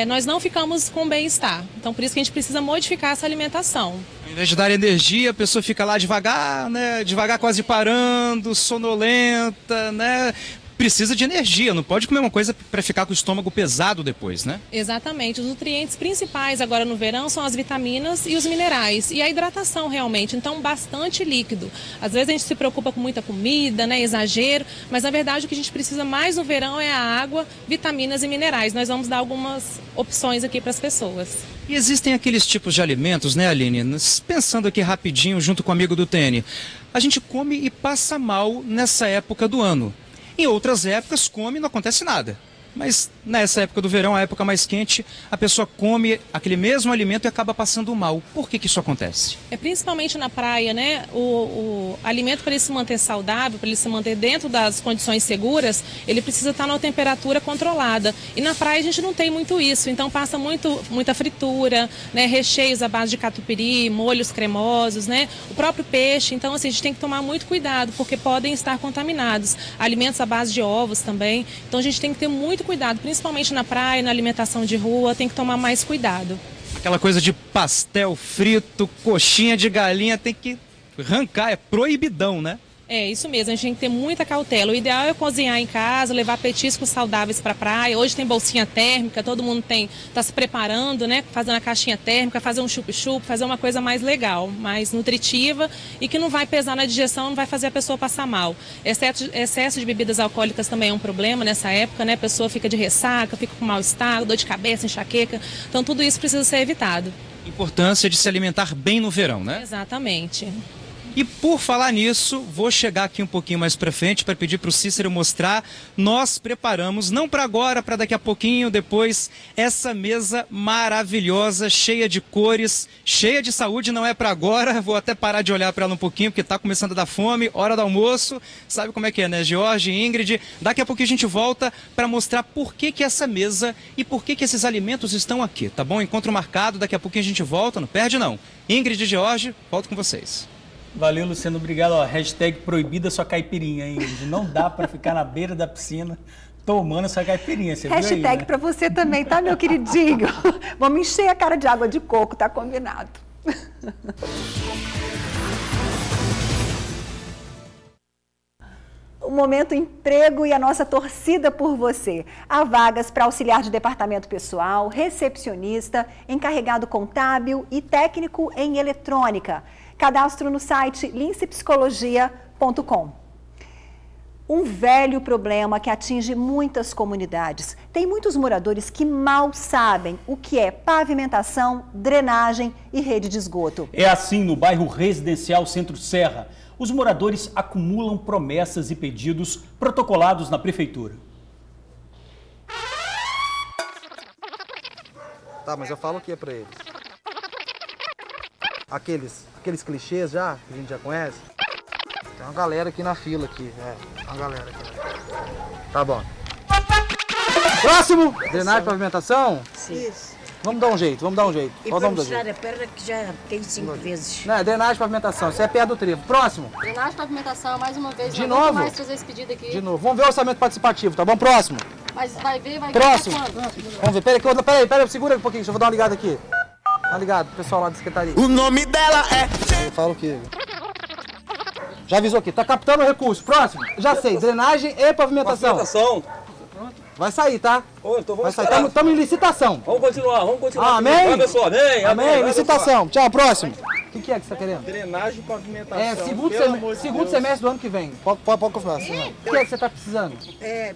nós não ficamos com bem-estar. Então por isso que a gente precisa modificar essa alimentação. Ao invés de dar energia, a pessoa fica lá devagar, né, devagar quase parando, sonolenta, né? precisa de energia, não pode comer uma coisa para ficar com o estômago pesado depois, né? Exatamente. Os nutrientes principais agora no verão são as vitaminas e os minerais. E a hidratação realmente, então bastante líquido. Às vezes a gente se preocupa com muita comida, né, exagero, mas na verdade o que a gente precisa mais no verão é a água, vitaminas e minerais. Nós vamos dar algumas opções aqui para as pessoas. E existem aqueles tipos de alimentos, né, Aline? Pensando aqui rapidinho junto com o amigo do TN, a gente come e passa mal nessa época do ano. Em outras épocas come e não acontece nada. Mas nessa época do verão, a época mais quente, a pessoa come aquele mesmo alimento e acaba passando mal. Por que isso acontece? É principalmente na praia, né? O alimento, para ele se manter saudável, para ele se manter dentro das condições seguras, ele precisa estar numa temperatura controlada. E na praia a gente não tem muito isso, então passa muita fritura, né? Recheios à base de catupiry, molhos cremosos, né? O próprio peixe. Então, assim, a gente tem que tomar muito cuidado, porque podem estar contaminados. Alimentos à base de ovos também. Então a gente tem que ter muito cuidado, principalmente na praia, na alimentação de rua, tem que tomar mais cuidado. Aquela coisa de pastel frito, coxinha de galinha, tem que arrancar, é proibidão, né? É, isso mesmo, a gente tem que ter muita cautela. O ideal é cozinhar em casa, levar petiscos saudáveis para a praia. Hoje tem bolsinha térmica, todo mundo está se preparando, né? Fazendo a caixinha térmica, fazer um chup-chup, fazer uma coisa mais legal, mais nutritiva e que não vai pesar na digestão, não vai fazer a pessoa passar mal. Excesso de bebidas alcoólicas também é um problema nessa época, né? A pessoa fica de ressaca, fica com mal-estar, dor de cabeça, enxaqueca. Então tudo isso precisa ser evitado. Importância de se alimentar bem no verão, né? Exatamente. E por falar nisso, vou chegar aqui um pouquinho mais para frente para pedir para o Cícero mostrar. Nós preparamos, não para agora, para daqui a pouquinho, depois, essa mesa maravilhosa, cheia de cores, cheia de saúde, não é para agora. Vou até parar de olhar para ela um pouquinho, porque está começando a dar fome, hora do almoço. Sabe como é que é, né, Jorge, Ingrid? Daqui a pouquinho a gente volta para mostrar por que essa mesa e por que esses alimentos estão aqui, tá bom? Encontro marcado, daqui a pouquinho a gente volta, não perde não. Ingrid e Jorge, volto com vocês. Valeu, Luciano, obrigado. Ó, hashtag proibida sua caipirinha, hein? Não dá para ficar na beira da piscina tomando essa caipirinha, você hashtag viu aí, né? para você também, tá, meu queridinho? Vamos encher a cara de água de coco, tá combinado. O Momento Emprego e a nossa torcida por você. Há vagas para auxiliar de departamento pessoal, recepcionista, encarregado contábil e técnico em eletrônica. Cadastro no site lincepsicologia.com. Um velho problema que atinge muitas comunidades. Tem muitos moradores que mal sabem o que é pavimentação, drenagem e rede de esgoto. É assim no bairro residencial Centro Serra. Os moradores acumulam promessas e pedidos protocolados na prefeitura. Tá, mas eu falo o que pra eles? Aqueles clichês já, que a gente já conhece? Tem uma galera aqui na fila aqui, uma galera aqui. Tá bom. Próximo! Drenagem, pavimentação? Isso. Vamos dar um jeito, vamos dar um jeito. E para mostrar a perna que já tem 5 vezes. Não, drenagem, pavimentação, isso é perto do trevo. Próximo! Drenagem, pavimentação, mais uma vez. De novo? Mais trazer esse pedido aqui. De novo. Vamos ver o orçamento participativo, tá bom? Próximo! Mas vai ver Próximo! Quando? Vamos ver, peraí, segura um pouquinho, deixa eu vou dar uma ligada aqui. Tá ligado, pessoal lá da secretaria. O nome dela é... Eu falo o quê? Já avisou aqui, tá captando o recurso. Próximo, já sei, drenagem e pavimentação. Pavimentação. Vai sair, tá? Então vamos Estamos em licitação. Vamos continuar. Amém? Vai, pessoal, amém. Amém, licitação. Tchau, próximo. O que é que você tá querendo? Drenagem e pavimentação. Segundo semestre do ano que vem. Pode confirmar. O que é que você tá precisando?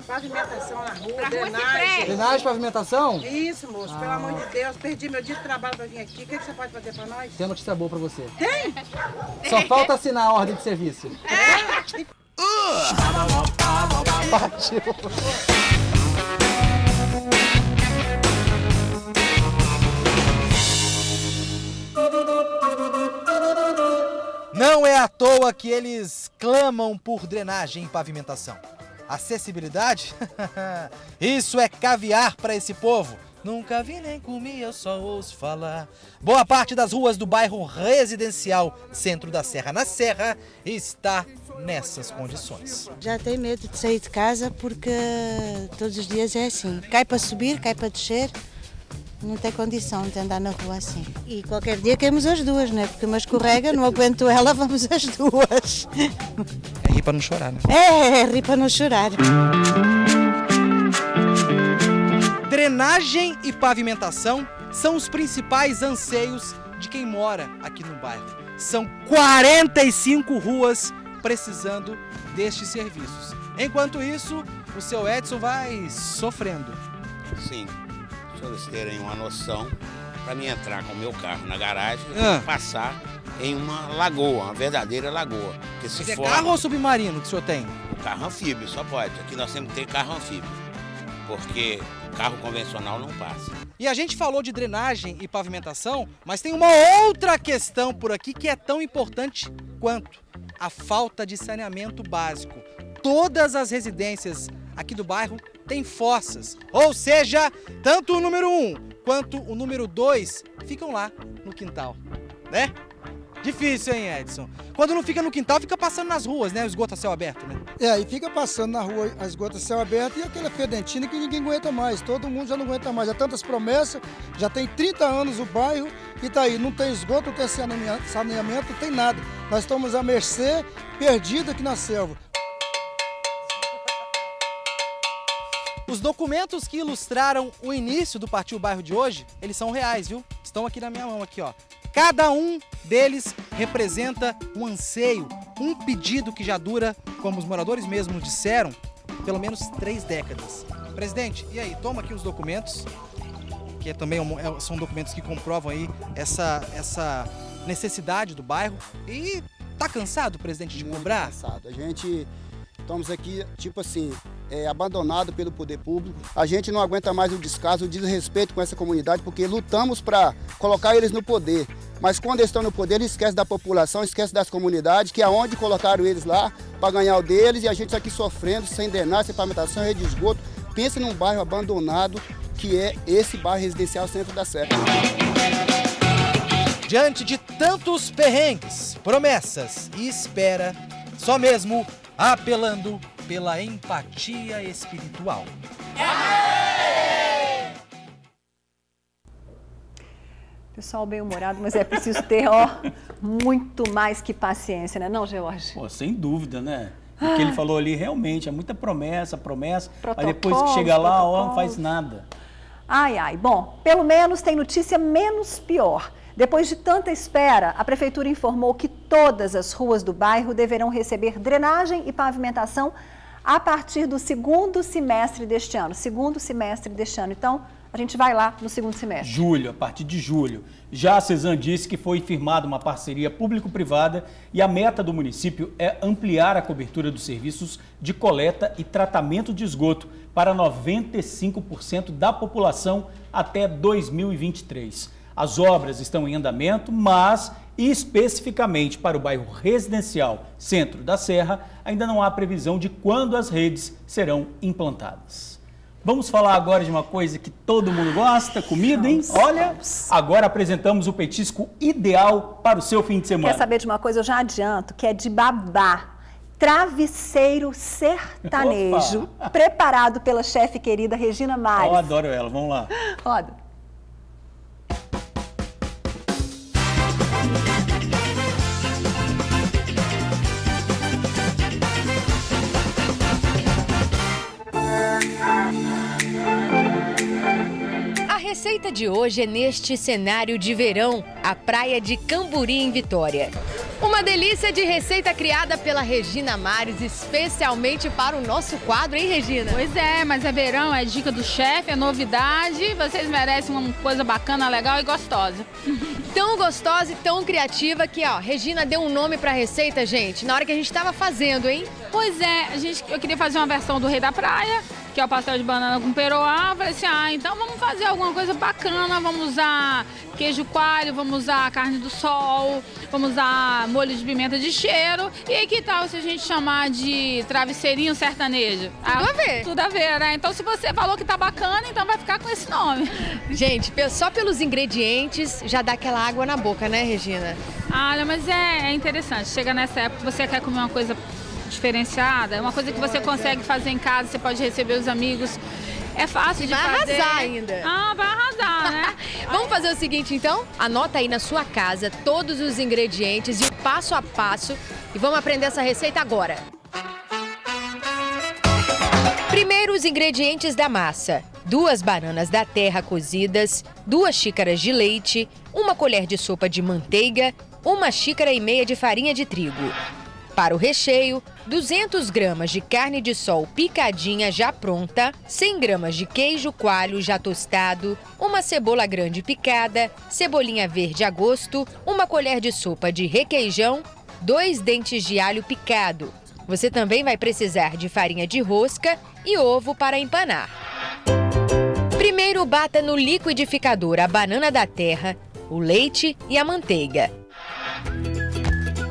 Pavimentação na rua, drenagem. Drenagem e pavimentação? Isso, moço, pelo amor de Deus. Perdi meu dia de trabalho pra vir aqui. O que você pode fazer pra nós? Tem notícia boa pra você. Tem? Só falta assinar a ordem de serviço. Partiu. Não é à toa que eles clamam por drenagem e pavimentação. Acessibilidade? Isso é caviar para esse povo. Nunca vi nem comi, eu só ouço falar. Boa parte das ruas do bairro residencial Centro da Serra, na Serra, está nessas condições. Já tenho medo de sair de casa porque todos os dias é assim. Cai para subir, cai para descer. Não tem condição de andar na rua assim. E qualquer dia queremos as duas, né? Porque uma escorrega, não aguento ela, vamos as duas. rir pra não chorar, né? Rir pra não chorar. Drenagem e pavimentação são os principais anseios de quem mora aqui no bairro. São 45 ruas precisando destes serviços. Enquanto isso, o seu Edson vai sofrendo. Sim, para vocês terem uma noção, para mim entrar com o meu carro na garagem, eu tenho que passar em uma lagoa, uma verdadeira lagoa. Mas é carro ou submarino que o senhor tem? O carro anfíbio, só pode. Aqui nós temos que ter carro anfíbio, porque carro convencional não passa. E a gente falou de drenagem e pavimentação, mas tem uma outra questão por aqui que é tão importante quanto a falta de saneamento básico. Todas as residências aqui do bairro têm fossas, ou seja, tanto o número 1 quanto o número 2 ficam lá no quintal, né? Difícil, hein, Edson? Quando não fica no quintal, fica passando nas ruas, né? O esgoto a céu aberto, né? E fica passando na rua a esgoto a céu aberto e aquela fedentina que ninguém aguenta mais. Todo mundo já não aguenta mais. Há tantas promessas, já tem 30 anos o bairro e tá aí. Não tem esgoto, não tem saneamento, não tem nada. Nós estamos à mercê, perdidos aqui na selva. Os documentos que ilustraram o início do Partiu Bairro de hoje, eles são reais, viu? Estão aqui na minha mão, aqui, ó. Cada um deles representa um anseio, um pedido que já dura, como os moradores mesmos disseram, pelo menos 3 décadas. Presidente, e aí? Toma aqui os documentos, que também são documentos que comprovam aí essa necessidade do bairro. E tá cansado, presidente, de cobrar? Cansado. A gente estamos aqui, tipo assim, abandonado pelo poder público. A gente não aguenta mais o descaso, o desrespeito com essa comunidade, porque lutamos para colocar eles no poder. Mas quando eles estão no poder, eles esquecem da população, esquecem das comunidades, que é onde colocaram eles lá para ganhar o deles, e a gente aqui sofrendo, sem drenagem, sem pavimentação, rede de esgoto. Pense num bairro abandonado, que é esse bairro residencial Centro da Serra. Diante de tantos perrengues, promessas e espera, só mesmo apelando pela empatia espiritual. Pessoal bem-humorado, mas é preciso ter, ó, muito mais que paciência, né, não, George? Pô, sem dúvida, né? O que ele falou ali realmente é muita promessa, mas depois que chega lá, ó, não faz nada. Ai, ai. Bom, pelo menos tem notícia menos pior. Depois de tanta espera, a Prefeitura informou que todas as ruas do bairro deverão receber drenagem e pavimentação a partir do segundo semestre deste ano. Então, a gente vai lá no segundo semestre. Julho, a partir de julho. Já a Cesan disse que foi firmada uma parceria público-privada e a meta do município é ampliar a cobertura dos serviços de coleta e tratamento de esgoto para 95% da população até 2023. As obras estão em andamento, mas especificamente para o bairro residencial Centro da Serra, ainda não há previsão de quando as redes serão implantadas. Vamos falar agora de uma coisa que todo mundo gosta, comida, hein? Olha, agora apresentamos o petisco ideal para o seu fim de semana. Quer saber de uma coisa? Eu já adianto, que é de babá. Travesseiro sertanejo, preparado pela chefe querida Regina Mares. Eu adoro ela, vamos lá. Roda. A receita de hoje é neste cenário de verão, a praia de Camburi, em Vitória. Uma delícia de receita criada pela Regina Mares, especialmente para o nosso quadro, hein, Regina? Pois é, mas é verão, é dica do chefe, é novidade. Vocês merecem uma coisa bacana, legal e gostosa. Tão gostosa e tão criativa que, ó, Regina deu um nome pra receita, gente, na hora que a gente tava fazendo, hein? Pois é, eu queria fazer uma versão do Rei da Praia, que é o pastel de banana com peroá. Falei assim, então vamos fazer alguma coisa bacana, vamos usar queijo coalho, vamos usar carne do sol, vamos usar molho de pimenta de cheiro. E aí, que tal se a gente chamar de travesseirinho sertanejo? Tudo a ver. Tudo a ver, né? Então, se você falou que tá bacana, então vai ficar com esse nome. Gente, só pelos ingredientes já dá aquela água na boca, né, Regina? Olha, mas é interessante. Chega nessa época, você quer comer uma coisa diferenciada, é uma coisa que você consegue fazer em casa, você pode receber os amigos. É fácil de fazer. Vai arrasar ainda. Vai arrasar, né? Vamos fazer o seguinte, então? Anota aí na sua casa todos os ingredientes e o passo a passo e vamos aprender essa receita agora. Primeiro, os ingredientes da massa: 2 bananas da terra cozidas, 2 xícaras de leite, 1 colher de sopa de manteiga, 1,5 xícaras de farinha de trigo. Para o recheio, 200 gramas de carne de sol picadinha já pronta, 100 gramas de queijo coalho já tostado, 1 cebola grande picada, cebolinha verde a gosto, 1 colher de sopa de requeijão, 2 dentes de alho picado. Você também vai precisar de farinha de rosca e ovo para empanar. Primeiro, bata no liquidificador a banana da terra, o leite e a manteiga.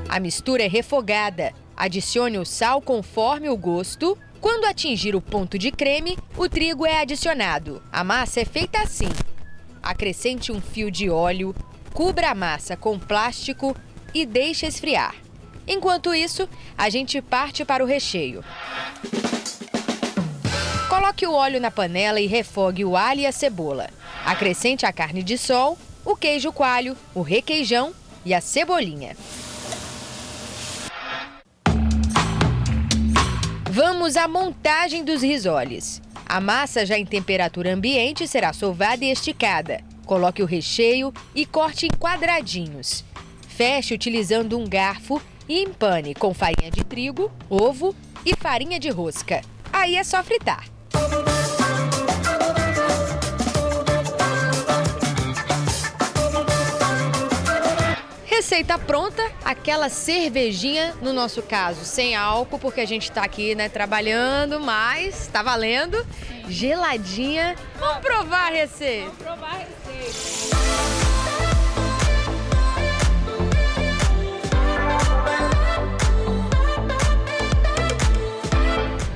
A mistura é refogada. Adicione o sal conforme o gosto. Quando atingir o ponto de creme, o trigo é adicionado. A massa é feita assim. Acrescente um fio de óleo, cubra a massa com plástico e deixe esfriar. Enquanto isso, a gente parte para o recheio. Coloque o óleo na panela e refogue o alho e a cebola. Acrescente a carne de sol, o queijo coalho, o requeijão e a cebolinha. Vamos à montagem dos risoles. A massa já em temperatura ambiente será sovada e esticada. Coloque o recheio e corte em quadradinhos. Feche utilizando um garfo e empane com farinha de trigo, ovo e farinha de rosca. Aí é só fritar. Receita pronta, aquela cervejinha, no nosso caso, sem álcool, porque a gente tá aqui, né, trabalhando, mas tá valendo. Sim. Geladinha. Vamos provar a receita. Vamos provar a receita.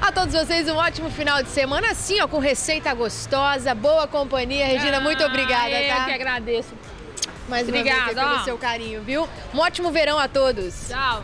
A todos vocês um ótimo final de semana, assim, ó, com receita gostosa, boa companhia. Regina, muito obrigada, tá? Eu que agradeço. Mais uma vez pelo seu carinho, viu? Um ótimo verão a todos. Tchau.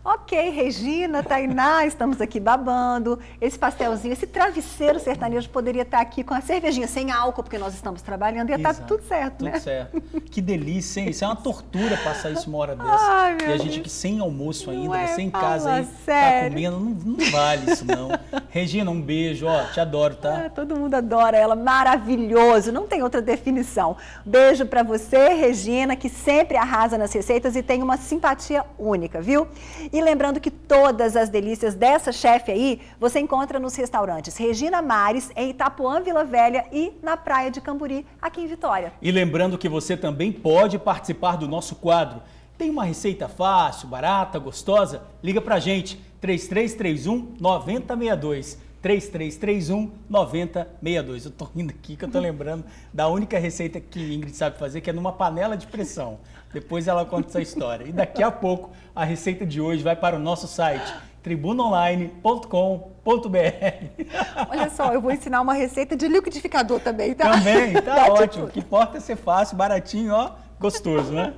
Ok, Regina, Tainá, estamos aqui babando. Esse pastelzinho, esse travesseiro sertanejo poderia estar aqui com a cervejinha sem álcool, porque nós estamos trabalhando e ia estar tudo certo, né? Tudo certo. Que delícia, hein? Isso é uma tortura passar isso uma hora dessa. Ai, e a gente aqui sem almoço ainda, você em casa fala aí, sério. tá comendo, não vale isso não. Regina, um beijo, ó, te adoro, tá? Todo mundo adora ela, maravilhoso, não tem outra definição. Beijo pra você, Regina, que sempre arrasa nas receitas e tem uma simpatia única, viu? E lembrando que todas as delícias dessa chefe aí, você encontra nos restaurantes Regina Mares, em Itapuã, Vila Velha e na Praia de Camburi, aqui em Vitória. E lembrando que você também pode participar do nosso quadro. Tem uma receita fácil, barata, gostosa? Liga pra gente, 3331-9062. 3331-9062. Eu tô rindo aqui que eu tô lembrando da única receita que Ingrid sabe fazer, que é numa panela de pressão. Depois ela conta essa história. E daqui a pouco a receita de hoje vai para o nosso site, tribunaonline.com.br. Olha só, eu vou ensinar uma receita de liquidificador também, tá? Também, tá ótimo. O que importa é ser fácil, baratinho, ó, gostoso, né?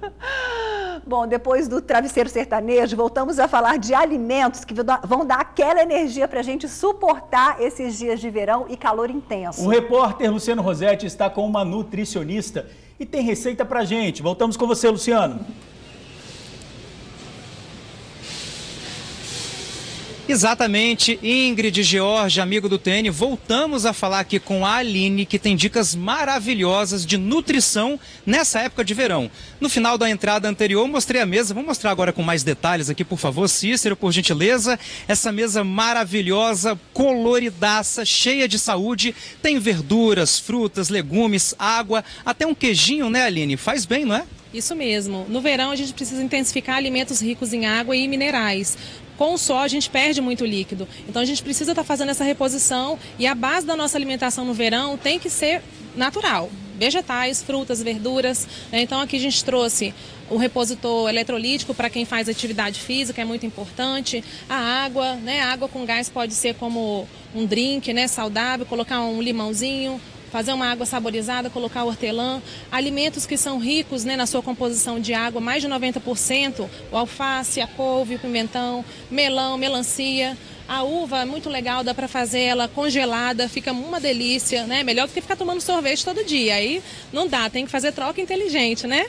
Bom, depois do travesseiro sertanejo, voltamos a falar de alimentos que vão dar aquela energia para a gente suportar esses dias de verão e calor intenso. O repórter Luciano Rosetti está com uma nutricionista e tem receita pra gente. Voltamos com você, Luciano. Exatamente, Ingrid, George, amigo do TN, voltamos a falar aqui com a Aline, que tem dicas maravilhosas de nutrição nessa época de verão. No final da entrada anterior, mostrei a mesa, vou mostrar agora com mais detalhes aqui, por favor, Cícero, por gentileza. Essa mesa maravilhosa, coloridaça, cheia de saúde, tem verduras, frutas, legumes, água, até um queijinho, né, Aline? Faz bem, não é? Isso mesmo. No verão, a gente precisa intensificar alimentos ricos em água e minerais. Com o sol, a gente perde muito líquido. Então, a gente precisa estar fazendo essa reposição e a base da nossa alimentação no verão tem que ser natural. Vegetais, frutas, verduras. Né? Então, aqui a gente trouxe o repositor eletrolítico para quem faz atividade física, é muito importante. A água, né? A água com gás pode ser como um drink, né? Saudável, colocar um limãozinho, fazer uma água saborizada, colocar hortelã, alimentos que são ricos, né, na sua composição de água, mais de 90%, o alface, a couve, o pimentão, melão, melancia, A uva é muito legal, dá para fazer ela congelada, fica uma delícia, né? Melhor do que ficar tomando sorvete todo dia. Aí não dá, tem que fazer troca inteligente, né?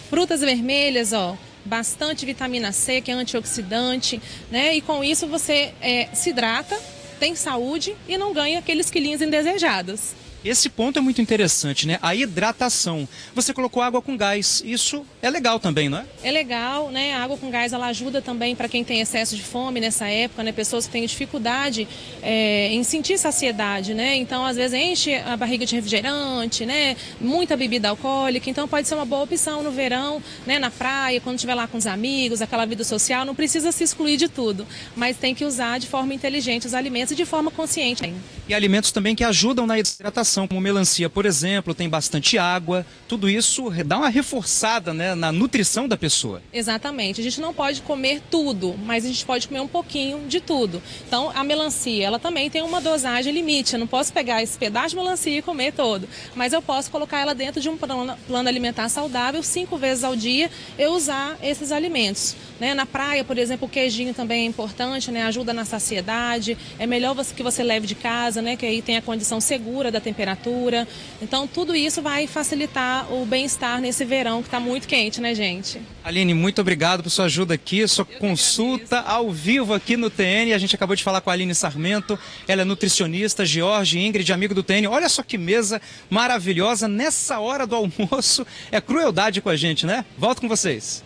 Frutas vermelhas, ó, bastante vitamina C, que é antioxidante, né? E com isso você se hidrata, tem saúde e não ganha aqueles quilinhos indesejados. Esse ponto é muito interessante, né? A hidratação. Você colocou água com gás. Isso é legal também, não é? É legal, né? A água com gás, ela ajuda também para quem tem excesso de fome nessa época, né? Pessoas que têm dificuldade em sentir saciedade, né? Então, às vezes, enche a barriga de refrigerante, né? Muita bebida alcoólica. Então, pode ser uma boa opção no verão, né? Na praia, quando estiver lá com os amigos, aquela vida social. Não precisa se excluir de tudo, mas tem que usar de forma inteligente os alimentos e de forma consciente. E alimentos também que ajudam na hidratação, como melancia, por exemplo, tem bastante água. Tudo isso dá uma reforçada, né, na nutrição da pessoa. Exatamente. A gente não pode comer tudo, mas a gente pode comer um pouquinho de tudo. Então, a melancia, ela também tem uma dosagem limite. Eu não posso pegar esse pedaço de melancia e comer todo, mas eu posso colocar ela dentro de um plano alimentar saudável, 5 vezes ao dia, eu usar esses alimentos. Né? Na praia, por exemplo, o queijinho também é importante, né? Ajuda na saciedade. É melhor que você leve de casa, né? Que aí tem a condição segura da temperatura. Então, tudo isso vai facilitar o bem-estar nesse verão que está muito quente, né, gente? Aline, muito obrigado por sua ajuda aqui, sua consulta ao vivo aqui no TN. A gente acabou de falar com a Aline Sarmento, ela é nutricionista, George, Ingrid, amigo do TN. Olha só que mesa maravilhosa nessa hora do almoço. É crueldade com a gente, né? Volto com vocês.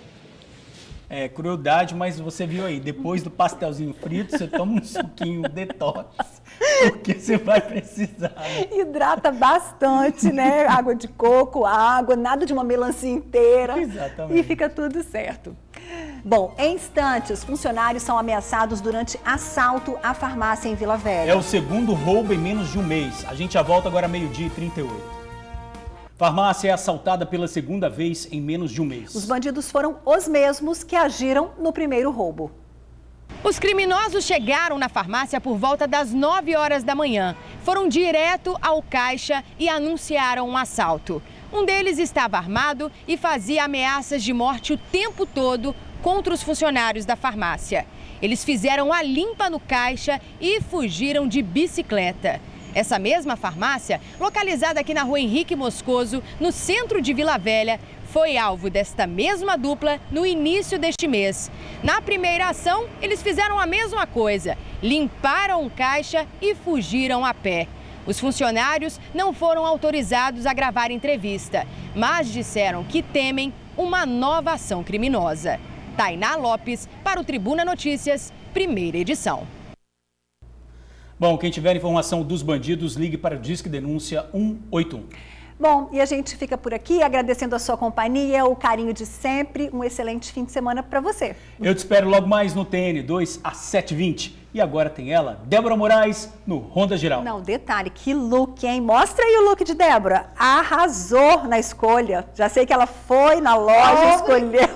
É crueldade, mas você viu aí, depois do pastelzinho frito, você toma um suquinho detox, porque você vai precisar. Né? Hidrata bastante, né? Água de coco, água, nada de uma melancia inteira. Exatamente. E fica tudo certo. Bom, em instantes, funcionários são ameaçados durante assalto à farmácia em Vila Velha. É o segundo roubo em menos de um mês. A gente já volta agora 12h38. Farmácia é assaltada pela segunda vez em menos de um mês. Os bandidos foram os mesmos que agiram no primeiro roubo. Os criminosos chegaram na farmácia por volta das 9 horas da manhã. Foram direto ao caixa e anunciaram um assalto. Um deles estava armado e fazia ameaças de morte o tempo todo contra os funcionários da farmácia. Eles fizeram a limpa no caixa e fugiram de bicicleta. Essa mesma farmácia, localizada aqui na rua Henrique Moscoso, no centro de Vila Velha, foi alvo desta mesma dupla no início deste mês. Na primeira ação, eles fizeram a mesma coisa, limparam o caixa e fugiram a pé. Os funcionários não foram autorizados a gravar entrevista, mas disseram que temem uma nova ação criminosa. Tainá Lopes, para o Tribuna Notícias, primeira edição. Bom, quem tiver informação dos bandidos, ligue para o Disque Denúncia 181. Bom, e a gente fica por aqui agradecendo a sua companhia, o carinho de sempre. Um excelente fim de semana para você. Eu te espero logo mais no TN 2 às 7h20. E agora tem ela, Débora Moraes, no Ronda Geral. Não, detalhe, que look, hein? Mostra aí o look de Débora. Arrasou na escolha. Já sei que ela foi na loja, escolheu.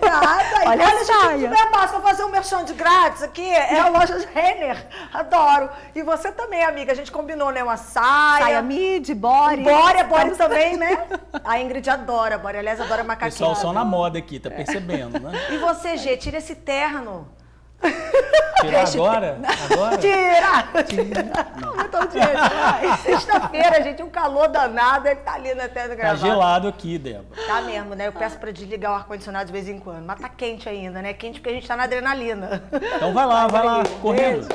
Olha a saia. Se basta fazer um merchan de grátis aqui, é a loja Renner. Adoro. E você também, amiga. A gente combinou, né? Uma saia. Saia midi, body. Body também, né? A Ingrid adora body. Aliás, adora macaquinho. Pessoal só na moda aqui, tá percebendo, né? E você, Gê, tira esse terno. Tirar agora? Agora? Tira! Não, então, gente, sexta-feira, gente, um calor danado, ele tá ali na tela gravada. Tá gelado aqui, Débora. Tá mesmo, né? Eu peço pra desligar o ar-condicionado de vez em quando, mas tá quente ainda, né? Quente porque a gente tá na adrenalina. Então vai lá, correndo.